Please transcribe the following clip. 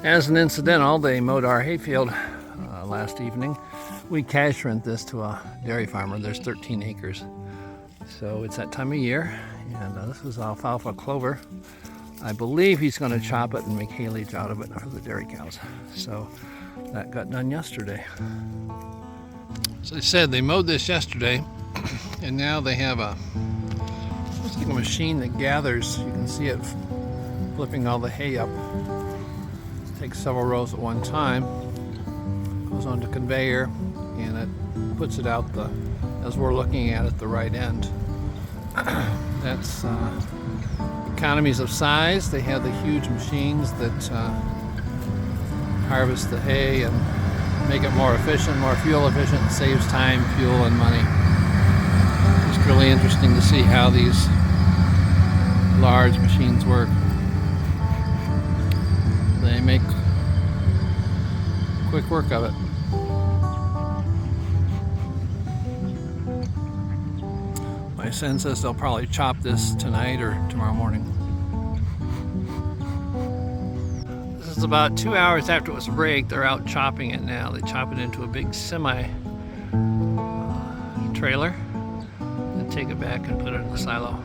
As an incidental, they mowed our hayfield last evening. We cash rent this to a dairy farmer. There's 13 acres. So it's that time of year, and this is alfalfa clover. I believe he's going to chop it and make haylage out of it for the dairy cows. So that got done yesterday. So they said they mowed this yesterday, and now they have looks like a machine that gathers. You can see it flipping all the hay up. It takes several rows at one time, goes onto conveyor, and it puts it out as we're looking at the right end. That's economies of size. They have the huge machines that harvest the hay and make it more efficient, more fuel efficient, saves time, fuel, and money. It's really interesting to see how these large machines work. They make quick work of it. My sense is they'll probably chop this tonight or tomorrow morning. This is about 2 hours after it was raked. They're out chopping it now. They chop it into a big semi trailer and take it back and put it in the silo.